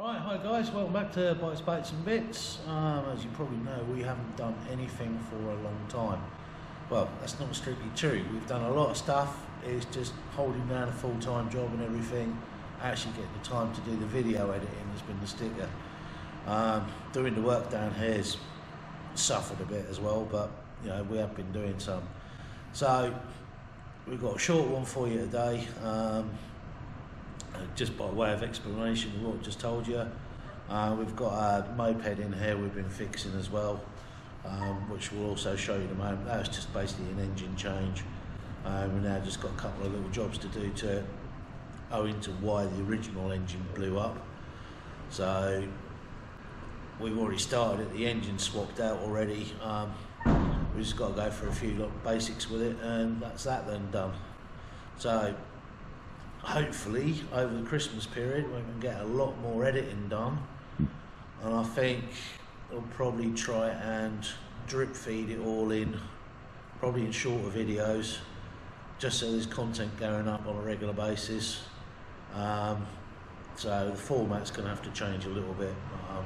Right, hi guys, welcome back to Bites, Baits and Bits. As you probably know, we haven't done anything for a long time. Well, that's not strictly true. We've done a lot of stuff. It's just holding down a full-time job and everything. Actually getting the time to do the video editing has been the sticker. Doing the work down here has suffered a bit as well, but you know, we have been doing some. So we've got a short one for you today. Just by way of explanation of what I just told you, we've got a moped in here we've been fixing as well, which we'll also show you in a moment. That was just basically an engine change. We've now just got a couple of little jobs to do to it, owing to why the original engine blew up. So we've already started it, the engine swapped out already. We've just got to go for a few basics with it, and that's that then done. So hopefully over the Christmas period we can get a lot more editing done, and I think we'll probably try and drip feed it all in, probably in shorter videos, just so there's content going up on a regular basis. So the format's going to have to change a little bit, but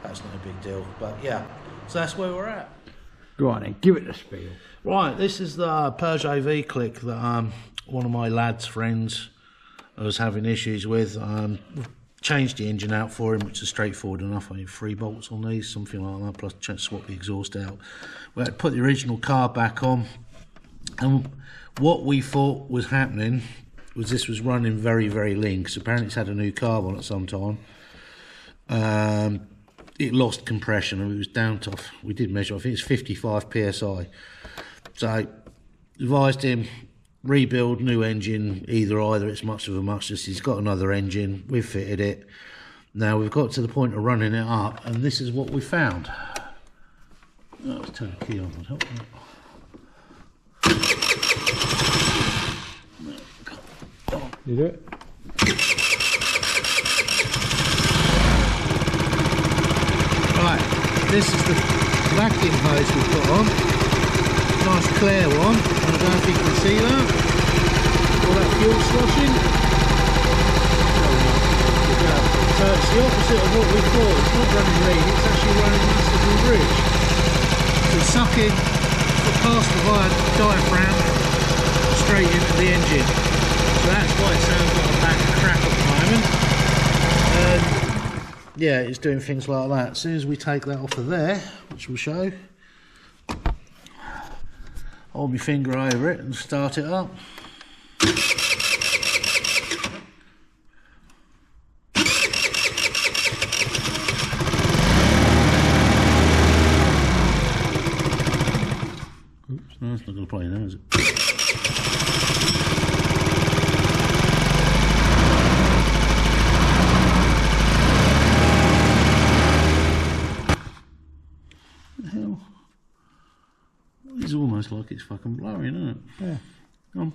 that's not a big deal. But yeah, so that's where we're at. Go on then, give it a spiel. Right, this is the Peugeot V Clic that one of my lads' friends was having issues with. Changed the engine out for him, which is straightforward enough. I mean, 3 bolts on these, something like that, plus swap the exhaust out. We had to put the original car back on, and what we thought was happening was this was running very, very lean, because apparently it's had a new carb on at some time. It lost compression and it was down to, we did measure, I think it's 55 psi. So advised him, rebuild, new engine, either it's much of a muchness. He's got another engine, we've fitted it. Now we've got to the point of running it up, and this is what we found. Oh, let's turn the key on, that'll help me. You do it? Right, this is the vacuum hose we've got on. Nice clear one. I don't know if you can see that. All that fuel sloshing. So it's the opposite of what we thought. It's not running lean, it's actually running massively rich. So it's sucking past the diaphragm straight into the engine. So that's why it sounds like a bag of crap at the moment. Yeah, it's doing things like that. As soon as we take that off of there, which we'll show, hold my finger over it and start it up. Oops, no, it's not going to play now, is it? It's almost like it's fucking blowing, isn't it? Yeah. Come on.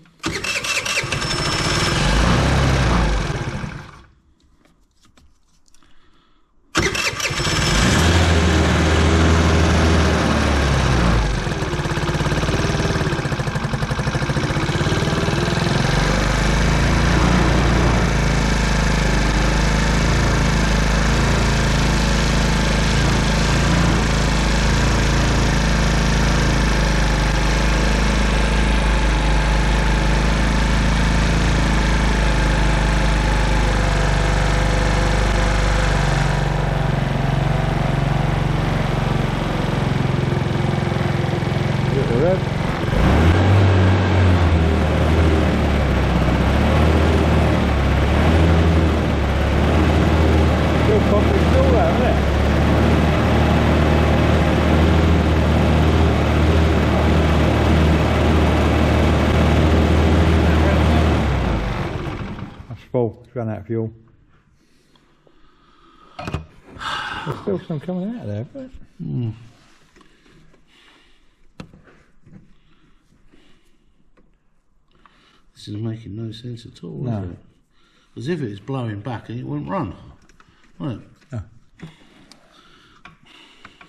Full, it's run out of fuel. There's still some coming out of there, but This is making no sense at all, no. is it? As if it was blowing back and it wouldn't run. Right. No.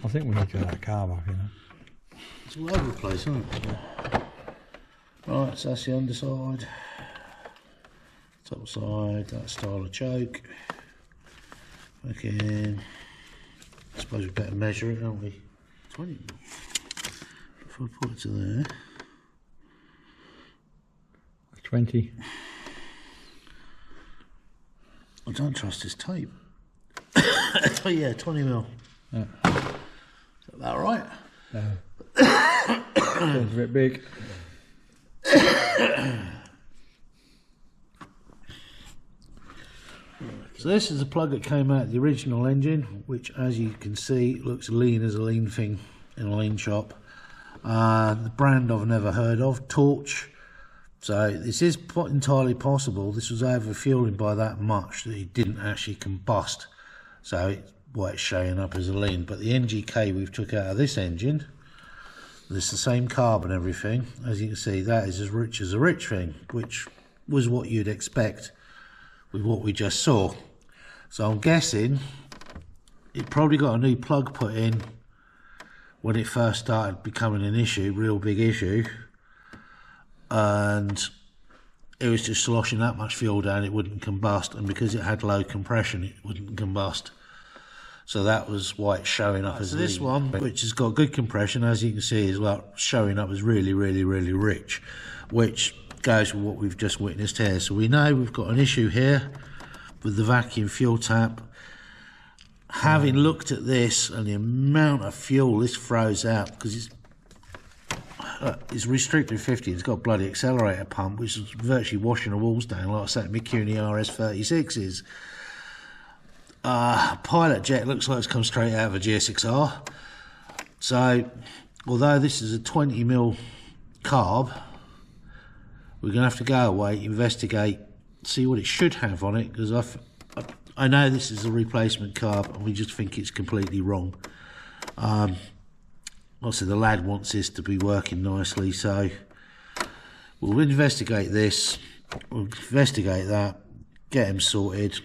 I think we need to get that carb up, you know. It's all over the place, isn't it? Right, so that's the underside. Top side, that style of choke. Fucking, I suppose we better measure it, don't we? 20. If I put it to there. 20. I don't trust this tape. Oh yeah, 20 mil. Yeah. Is that right? No. Sounds a bit big. So this is the plug that came out of the original engine, which as you can see looks lean as a lean thing in a lean shop. The brand I've never heard of, Torch. So this is entirely possible. This was over fueling by that much that it didn't actually combust. So it's showing up as a lean. But the NGK we've took out of this engine, it's the same carb and everything. As you can see, that is as rich as a rich thing, which was what you'd expect with what we just saw. So I'm guessing it probably got a new plug put in when it first started becoming an issue, real big issue, and it was just sloshing that much fuel down, it wouldn't combust, and because it had low compression, it wouldn't combust. So that was why it's showing up as this one, which has got good compression, as you can see, is like showing up as really, really, really rich, which goes with what we've just witnessed here. So we know we've got an issue here with the vacuum fuel tap. Having looked at this and the amount of fuel this throws out, because it's restricted 50, it's got a bloody accelerator pump, which is virtually washing the walls down, like I said, my CUNY RS36s. Pilot jet looks like it's come straight out of a GSX-R. So, although this is a 20 mil carb, we're going to have to go away, investigate, see what it should have on it, because I know this is a replacement carb and we just think it's completely wrong. Also, the lad wants this to be working nicely, so we'll investigate this, we'll investigate that, get him sorted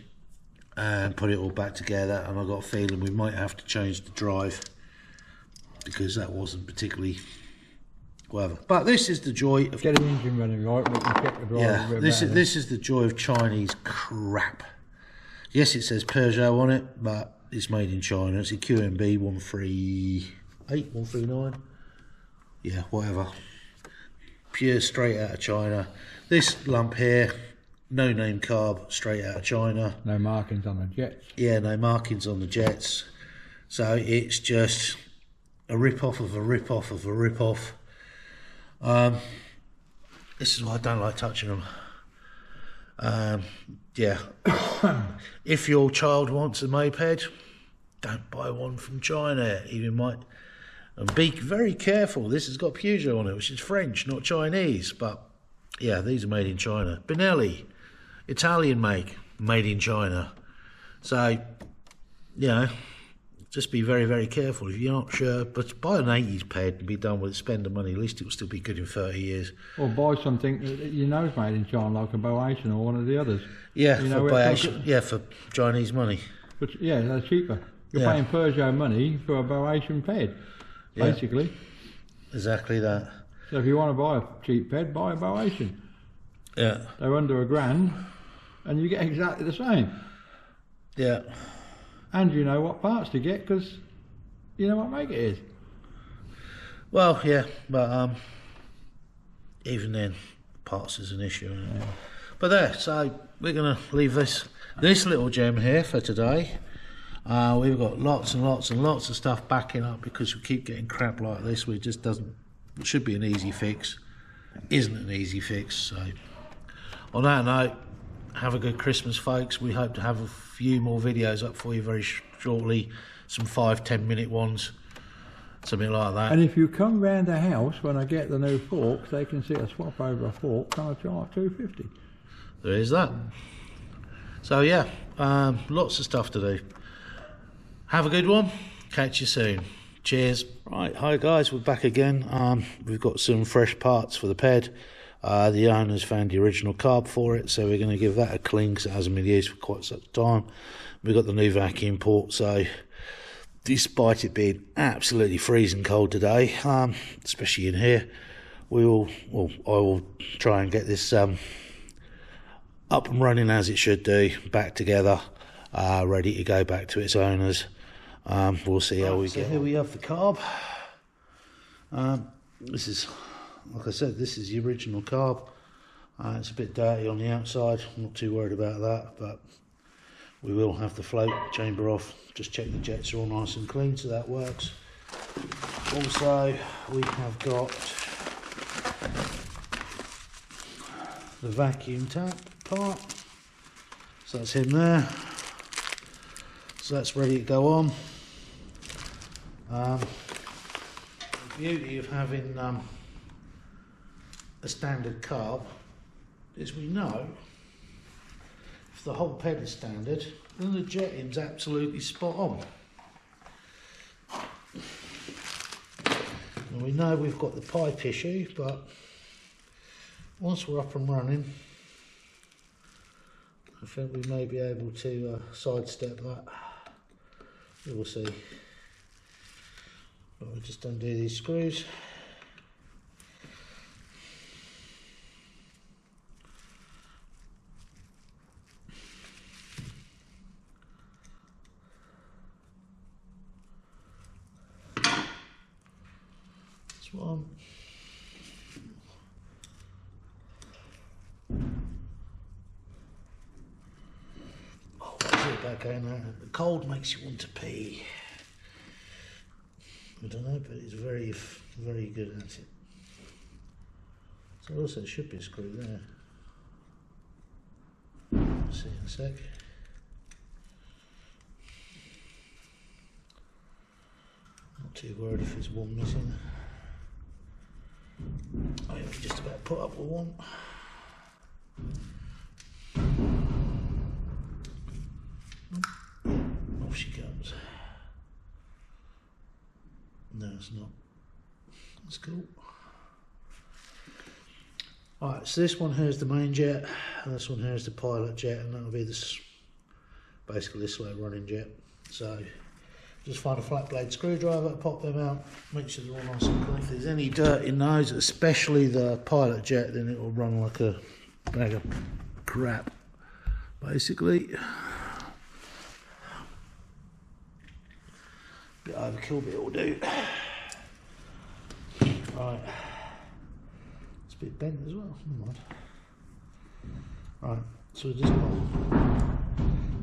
and put it all back together. And I've got a feeling we might have to change the drive because that wasn't particularly whatever. But this is the joy of get the engine running right. We can check the drive. Yeah, this is the joy of Chinese crap. Yes, it says Peugeot on it, but it's made in China. It's a QMB 138, 139. Yeah, whatever. Pure straight out of China. This lump here, no name carb, straight out of China. No markings on the jets. Yeah, no markings on the jets. So it's just a rip-off of a rip-off of a rip-off. This is why I don't like touching them. Yeah. If your child wants a moped, don't buy one from China. Even might, and be very careful. This has got Peugeot on it, which is French, not Chinese. But yeah, these are made in China. Benelli, Italian make, made in China. So, you know, just be very, very careful. If you're not sure, but buy an 80s ped and be done with it, spend the money, at least it will still be good in 30 years. Or buy something that you know is made in China, like a Boation or one of the others. Yeah, you for know, Boation, yeah, for Chinese money. But yeah, they're cheaper. You're paying Peugeot money for a Boation ped, basically. Exactly that. So if you want to buy a cheap ped, buy a Boation. Yeah. They're under £1,000 and you get exactly the same. Yeah. And you know what parts to get because you know what make it is. Well, yeah, but even then, parts is an issue. Yeah. But there, so we're going to leave this little gem here for today. We've got lots and lots and lots of stuff backing up because we keep getting crap like this. It just doesn't. It should be an easy fix. Isn't an easy fix. So on that note, have a good Christmas, folks. We hope to have a few more videos up for you very shortly. Some 5-10 minute ones, something like that. And if you come round the house when I get the new forks, they can see a swap over a fork on a charge $250. There is that. So yeah, lots of stuff to do. Have a good one. Catch you soon. Cheers. Right, hi guys, we're back again. We've got some fresh parts for the ped. The owner's found the original carb for it, so we're going to give that a clean because it hasn't been used for quite some time. We've got the new vacuum port, so despite it being absolutely freezing cold today, especially in here, I will try and get this up and running as it should do, back together. ready to go back to its owners. We'll see how we get. So here we have the carb. This is, like I said, this is the original carb. It's a bit dirty on the outside. I'm not too worried about that, but we will have the float chamber off. Just check the jets are all nice and clean, so that works. Also, we have got the vacuum tap part. So that's in there. So that's ready to go on. The beauty of having a standard carb is we know if the whole ped is standard, then the jetting's absolutely spot on. And we know we've got the pipe issue, but once we're up and running, I think we may be able to sidestep that. We'll see. But we'll just undo these screws. This one. Back in there. The cold makes you want to pee. I don't know, but it's very, very good at it. So also it should be a screw there. We'll see in a sec. Not too worried if there's one missing. I can just about put up with one. Off she comes. No, it's not. That's cool. Alright, so this one here is the main jet, and this one here is the pilot jet, and that'll be this, basically this slow running jet. So just find a flat blade screwdriver, pop them out, make sure they're all nice and clean. If there's any dirt in those, especially the pilot jet, then it will run like a bag of crap, basically. Bit overkill, but it will do. Right. It's a bit bent as well, never mind. Right, so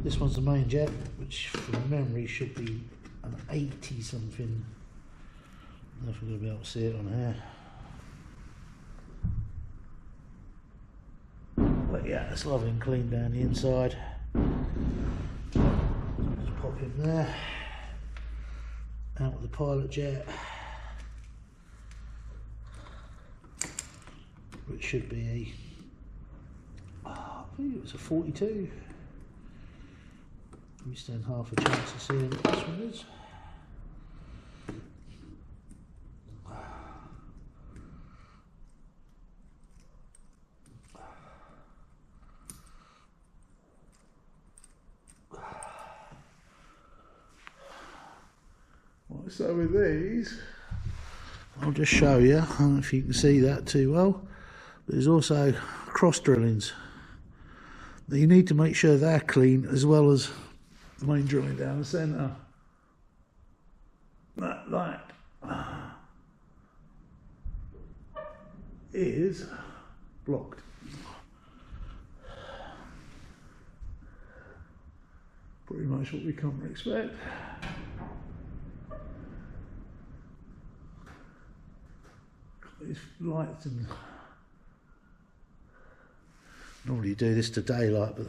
this one's the main jet, which from memory should be an 80 something. I don't know if we're going to be able to see it on here. But yeah, it's lovely and clean down the inside. Just pop in there. Out with the pilot jet, which should be I think it was a 42. We stand half a chance of seeing what this one is. So with these, I'll just show you, I don't know if you can see that too well, but there's also cross drillings. Now you need to make sure they're clean as well as the main drilling down the centre. That is blocked. Pretty much what we come to expect. These lights, and normally do this to daylight, but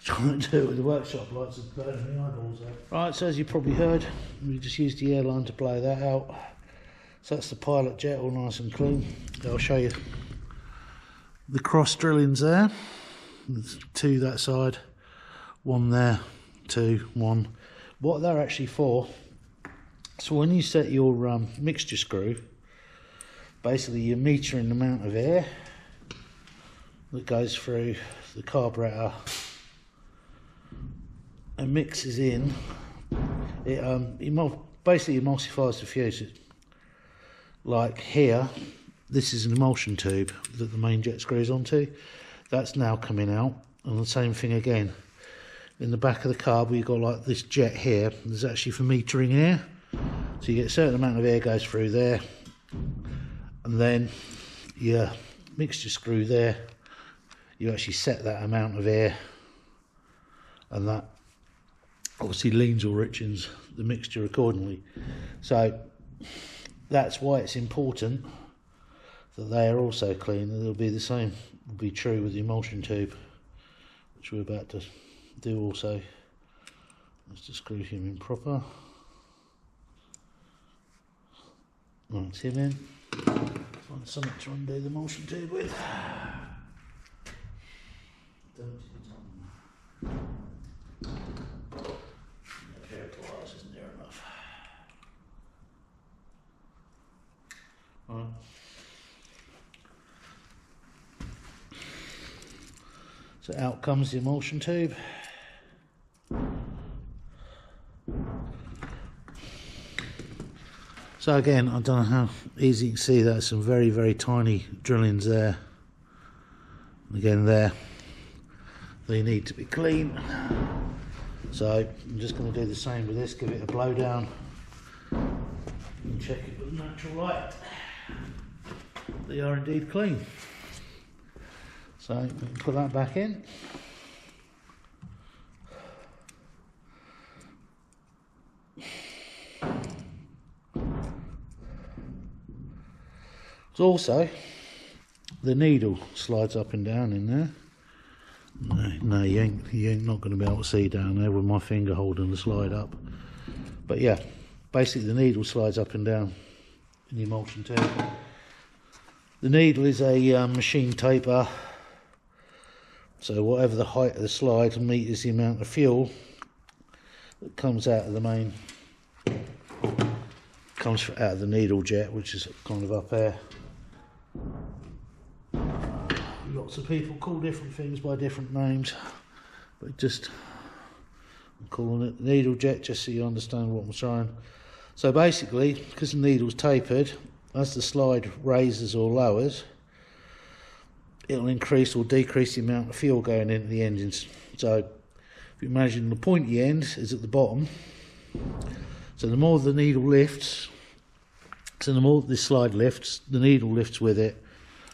trying to do it with the workshop lights is burning my eyeballs out. Right, so as you probably heard, we just used the airline to blow that out. So that's the pilot jet, all nice and clean. I'll show you the cross drillings there. There's two that side, one there, two, one. What they're actually for, so when you set your mixture screw, basically you're metering the amount of air that goes through the carburetor and mixes in. It basically emulsifies the fuse. Like here, this is an emulsion tube that the main jet screws onto. That's now coming out, and the same thing again. in the back of the car where you've got like this jet here, there's actually for metering air. So you get a certain amount of air goes through there, and then your mixture screw there, you actually set that amount of air, and that obviously leans or richens the mixture accordingly. So that's why it's important that they are also clean. It'll be the same, will be true with the emulsion tube, which we're about to do also. Let's just screw him in proper. Right, him in. Find something to undo the emulsion tube with. A pair of pliers isn't near enough. Right. So out comes the emulsion tube. So again, I don't know how easy you can see that, some very, very tiny drillings there. And again there, they need to be clean. So I'm just going to do the same with this, give it a blow down and check it with natural light. They are indeed clean. So we can put that back in. Also, the needle slides up and down in there. No, you ain't not going to be able to see down there with my finger holding the slide up. But yeah, basically the needle slides up and down in the emulsion tube. The needle is a machine taper, so whatever the height of the slide meters the amount of fuel that comes out of the main, comes out of the needle jet, which is kind of up there. Lots of people call different things by different names, but just I'm calling it needle jet just so you understand what I'm saying. So basically, because the needle's tapered, as the slide raises or lowers, it'll increase or decrease the amount of fuel going into the engines. So if you imagine the pointy end is at the bottom, so the more the needle lifts, so the more this slide lifts, the needle lifts with it,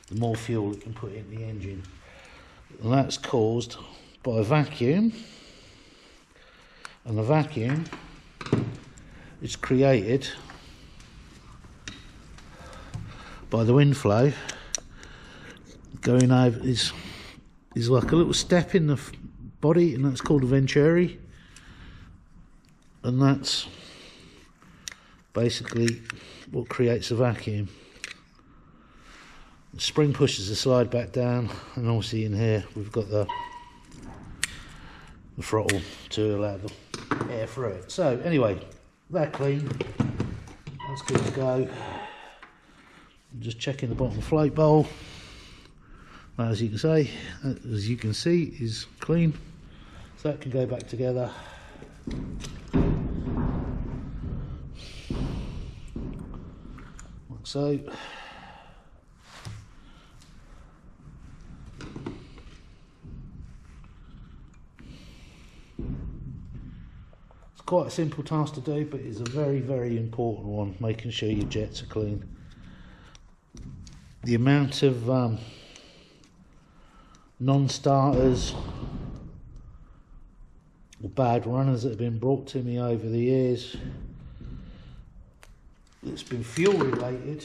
the more fuel it can put in the engine. And that's caused by a vacuum, and the vacuum is created by the wind flow going over. Is like a little step in the body, and that's called a venturi, and that's basically what creates a vacuum. The spring pushes the slide back down, and obviously in here we've got the throttle to allow the air through it. So anyway, they're clean, that's good to go. I'm just checking the bottom float bowl. That, as you can see, is clean, so that can go back together. Like so. Quite a simple task to do, but it's a very, very important one, making sure your jets are clean. The amount of non-starters or bad runners that have been brought to me over the years that's been fuel related,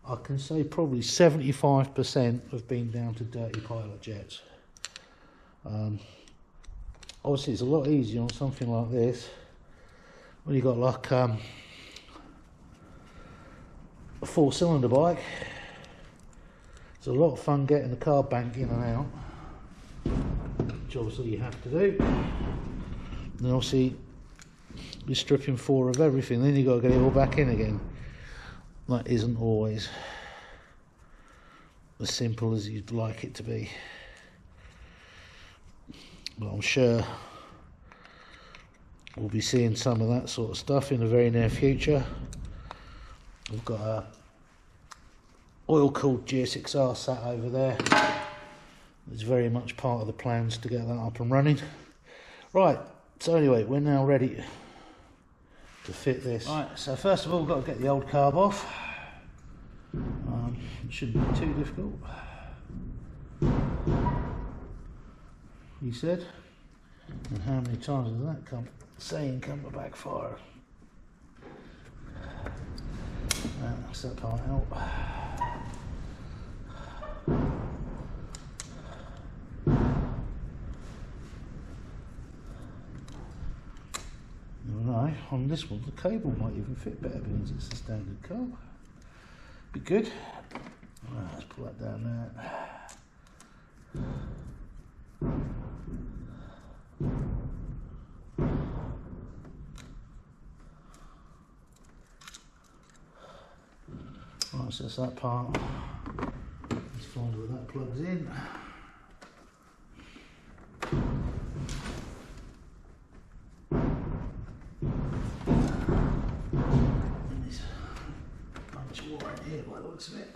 I can say probably 75% have been down to dirty pilot jets. Obviously it's a lot easier on something like this when you've got like a 4-cylinder bike. It's a lot of fun getting the car banked in and out, which obviously you have to do. And obviously you're stripping 4 of everything, then you've got to get it all back in again. That isn't always as simple as you'd like it to be. But I'm sure we'll be seeing some of that sort of stuff in the very near future. We've got a oil-cooled GSXR sat over there. It's very much part of the plans to get that up and running. Right, so anyway, we're now ready to fit this. Right, so first of all, we've got to get the old carb off. It shouldn't be too difficult, he said. And how many times has that come to backfire? That's that part out. No, on this one the cable might even fit better because it's a standard carb. Be good. Right, let's pull that down there. Right, so that's that part. Let's find where that plugs in. And there's a bunch of wire in here by the looks of it.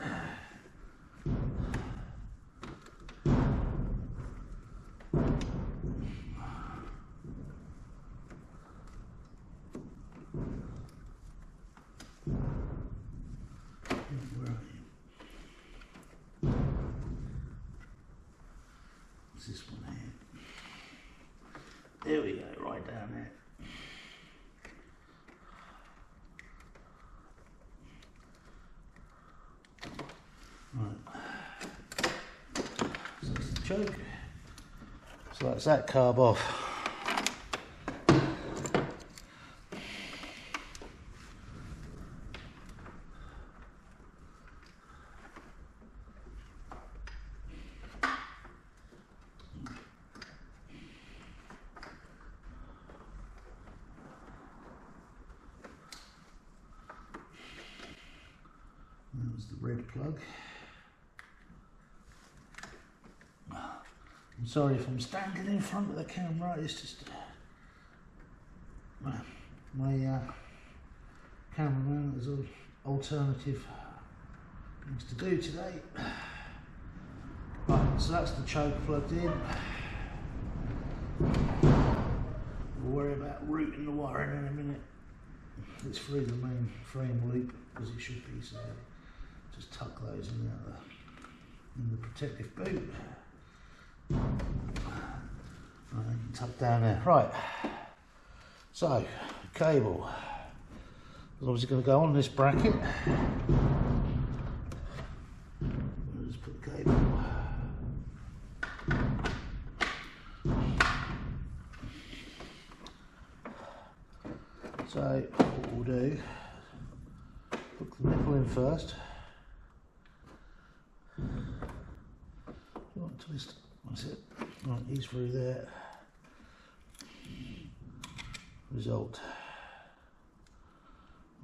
This one here. There we go, right down there. Right. So that's the choke. So that's that carb off. That was the red plug. I'm sorry if I'm standing in front of the camera, it's just my cameraman has alternative things to do today. Right, so that's the choke plugged in. We'll worry about routing the wiring in a minute. It's through the main frame loop as it should be, so just tuck those in the protective boot. Right, you can tuck down there. Right, so cable is obviously going to go on this bracket. We'll just put the cable. So what we'll do, put the nipple in first. Twist. That's it. Right, he's through there. Result.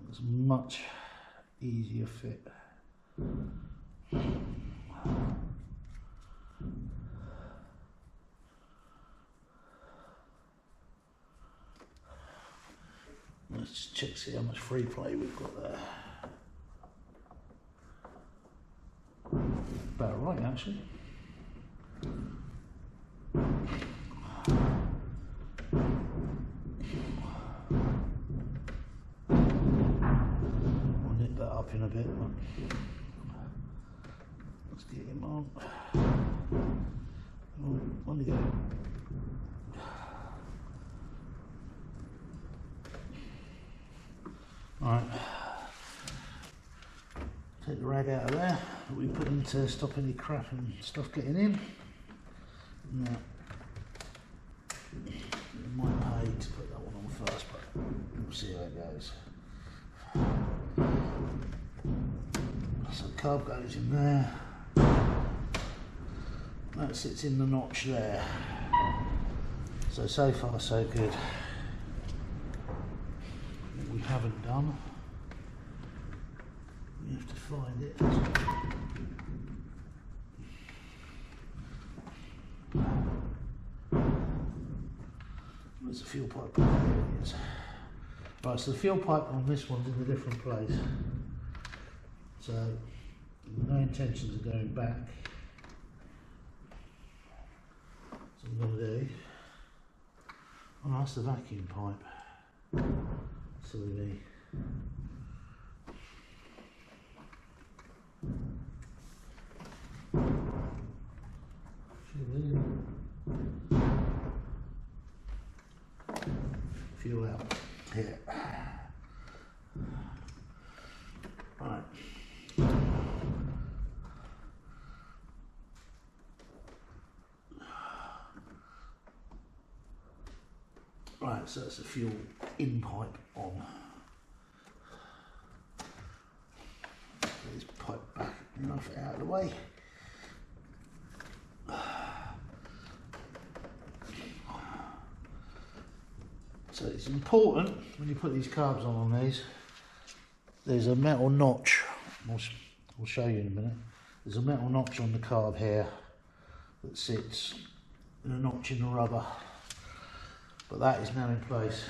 It's a much easier fit. Let's just check, see how much free play we've got there. About right, actually. We'll nip that up in a bit, but let's get him on. On you go. Right. Take the rag out of there that we put in to stop any crap and stuff getting in. Now, it might pay to put that one on first, but we'll see how it goes. So the carb goes in there. That sits in the notch there. So far so good. What we haven't done, we have to find it. There's a fuel pipe. There it is. Right, so the fuel pipe on this one's in a different place. So no intentions of going back. So what I'm going to do, Oh, that's the vacuum pipe. Silly me. Fuel out here. Right. Right, so that's the fuel in pipe on. Get this pipe back enough out of the way. So it's important when you put these carbs on these, there's a metal notch, I'll show you in a minute, there's a metal notch on the carb here that sits in a notch in the rubber, but that is now in place.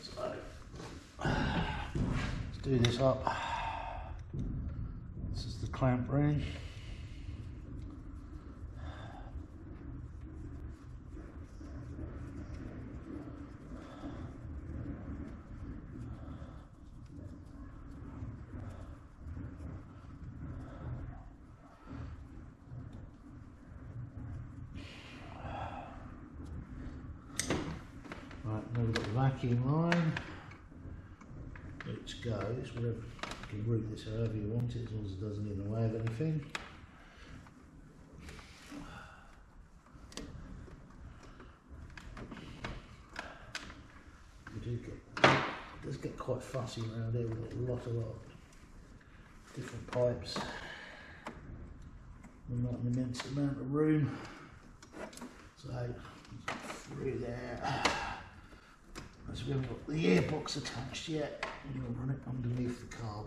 So let's do this up. This is the clamp ring. Right, now we've got the vacuum line, which goes, whatever, you can route this however you want it, as long as it doesn't get in the way of anything. It does get quite fussy around here, we've got a lot of different pipes, and not an immense amount of room, so through there. As we haven't got the airbox attached yet, we're going to run it underneath the carb.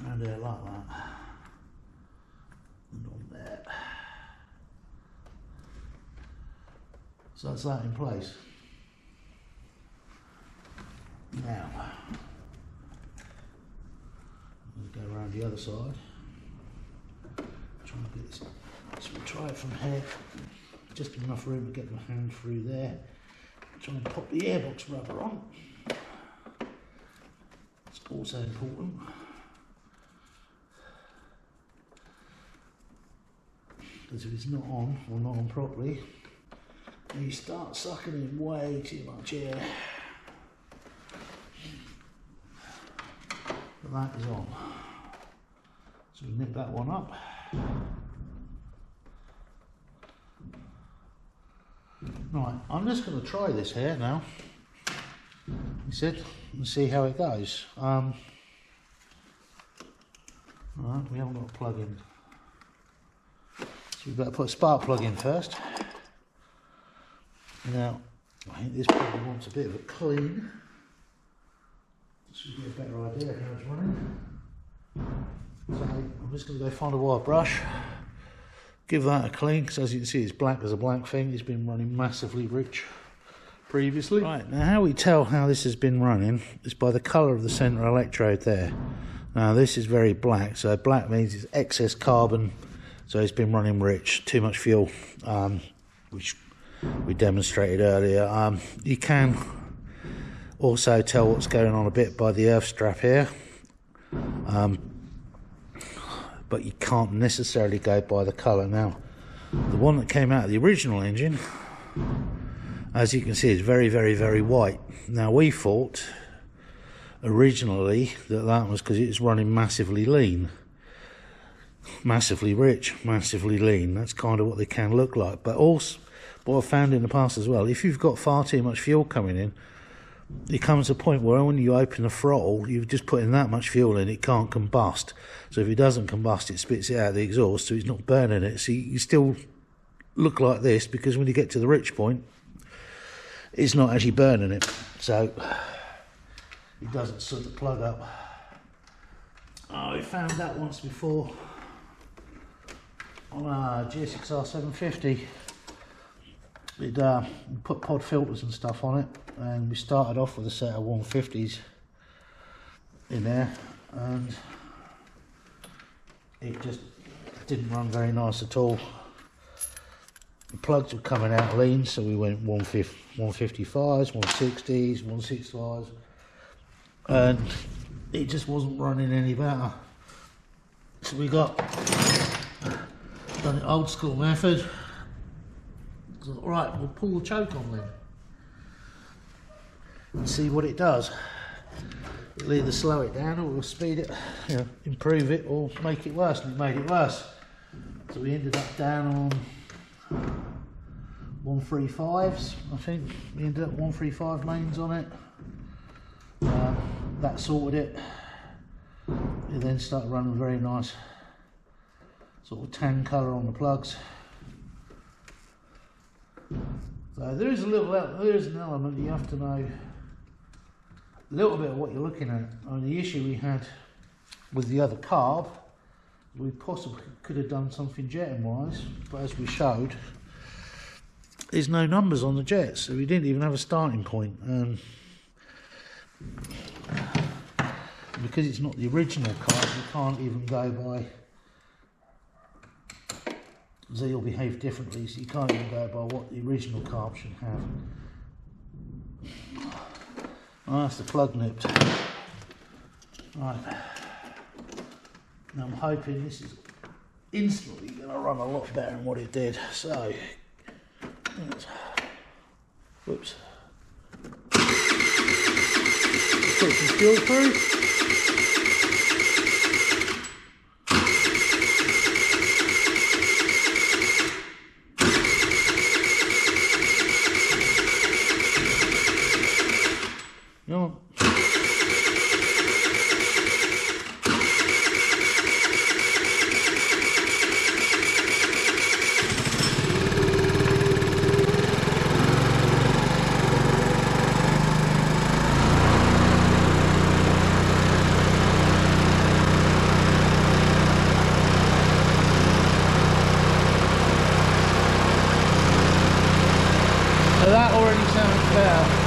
Around there like that. And on there. So that's that in place. Now, let's go around the other side. Try and get this. So we'll try it from here. Just enough room to get my hand through there. Try and pop the airbox rubber on. It's also important. Because if it's not on, or not on properly, you start sucking in way too much air. But that is on. So we nip that one up. Right, I'm just going to try this here now. You said, and see how it goes. Right, we haven't got a plug in. So we better put a spark plug in first. Now, I think this probably wants a bit of a clean. Just to get a better idea of how it's running. So I'm just going to go find a wire brush. Give that a clean, because as you can see it's black as a black thing. It's been running massively rich previously. Right, now how we tell how this has been running is by the colour of the centre electrode there. Now this is very black, so black means it's excess carbon, so it's been running rich, too much fuel, which we demonstrated earlier. You can also tell what's going on a bit by the earth strap here. But you can't necessarily go by the colour. Now, the one that came out of the original engine, as you can see, is very, very, very white. Now, we thought originally that was because it was running massively lean. Massively rich, massively lean. That's kind of what they can look like. But also, what I've found in the past as well, if you've got far too much fuel coming in, it comes to a point where when you open the throttle, you've just put in that much fuel in, it can't combust. So if it doesn't combust, it spits it out of the exhaust, so it's not burning it. So you still look like this, because when you get to the rich point, it's not actually burning it. So it doesn't soot the plug up. Oh, we found that once before on a GSXR 750. We'd put pod filters and stuff on it, and we started off with a set of 150s in there, and it just didn't run very nice at all. The plugs were coming out lean, so we went 155s, 160s, 165s, and it just wasn't running any better. So we done it old school method. So, right, we'll pull the choke on then and see what it does. It'll either slow it down or we'll speed it, you know, improve it or make it worse, and it made it worse. So we ended up down on 135s, I think. We ended up 135 mains on it. That sorted it. It then started running very nice sort of tan colour on the plugs. So there is an element you have to know a little bit of what you're looking at. I mean, the issue we had with the other carb, we possibly could have done something jetting wise, but as we showed, there's no numbers on the jets, so we didn't even have a starting point. Because it's not the original carb, you can't even go by. They'll behave differently, so you can't even go by what the original carb should have. Oh, that's the plug nipped. Right. Now I'm hoping this is instantly going to run a lot better than what it did. So, whoops. Put some fuel through. No. So that already sounds better.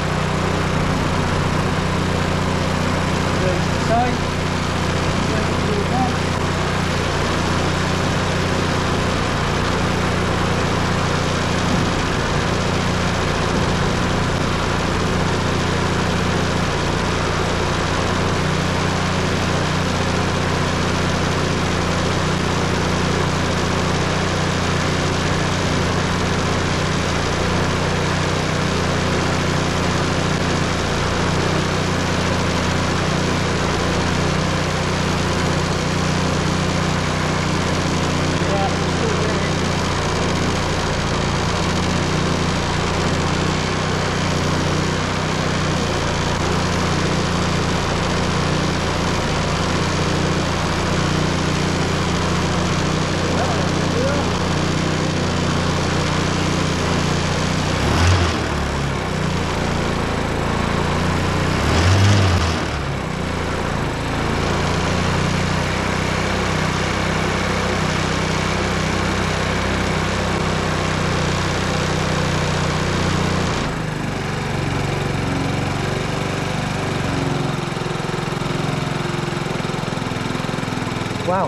Wow.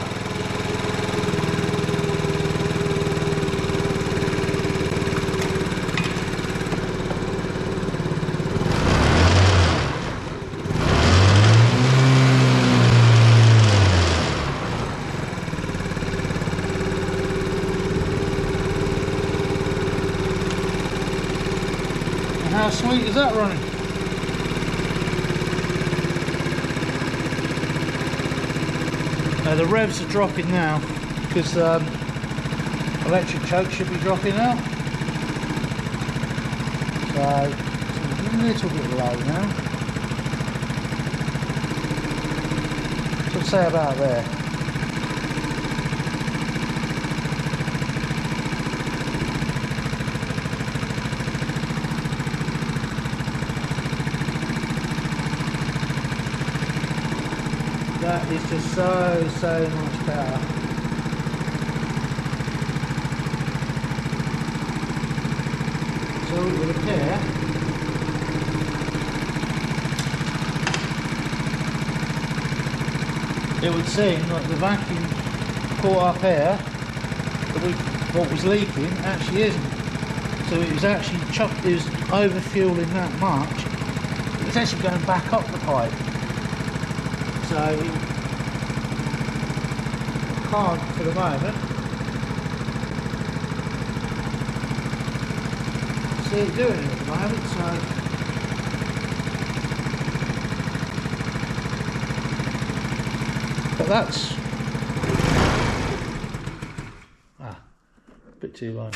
And how sweet is that running? The revs are dropping now because electric choke should be dropping now. So it's a little bit low now. So I'd say about there. That is just so much better. So with a pair, it would seem like the vacuum caught up here that what was leaking actually isn't. So it was actually it was over fueling that much. It's actually going back up the pipe. So it can't for the moment see it doing it at the moment. So, but that's a bit too low.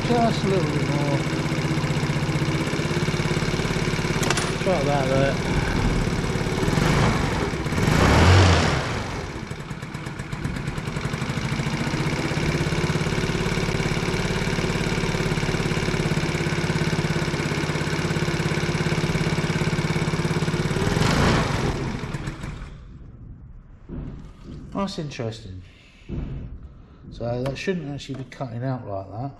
Just a little bit more. Try that there. That's interesting. So that shouldn't actually be cutting out like that.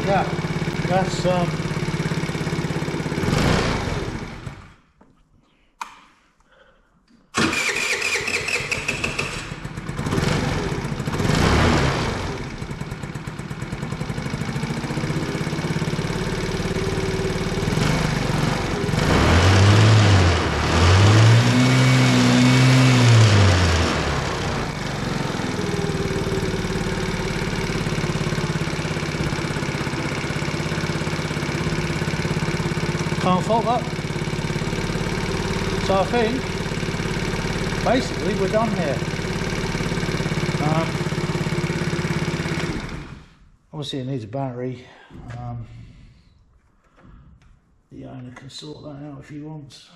Yeah, that's can't fault that. So I think basically we're done here. Obviously it needs a battery. The owner can sort that out if he wants.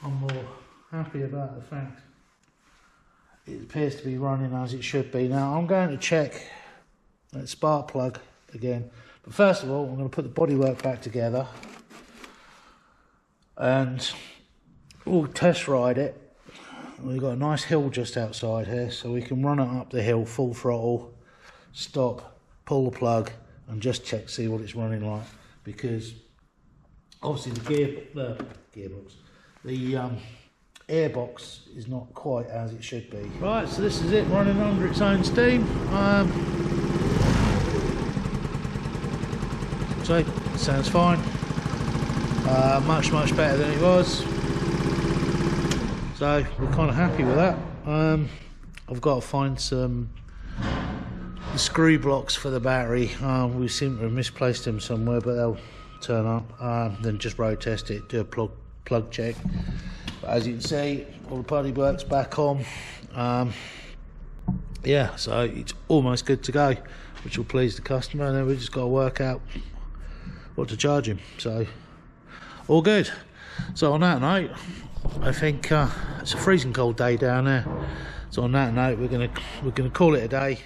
I'm more happy about the fact it appears to be running as it should be. Now I'm going to check that spark plug again, but first of all I'm going to put the bodywork back together and we'll test ride it. We've got a nice hill just outside here, so we can run it up the hill full throttle, stop, pull the plug and just check, see what it's running like, because obviously the airbox is not quite as it should be. Right, so this is it running under its own steam. So it sounds fine, much better than it was, so we're kind of happy with that. I've got to find some screw blocks for the battery. We seem to have misplaced them somewhere, but they'll turn up. Then just road test it, do a plug check. But as you can see, all the bodywork's back on. Yeah, so it's almost good to go, which will please the customer, and then we've just got to work out what to charge him. So all good. So on that note, I think it's a freezing cold day down there. So on that note, we're gonna call it a day.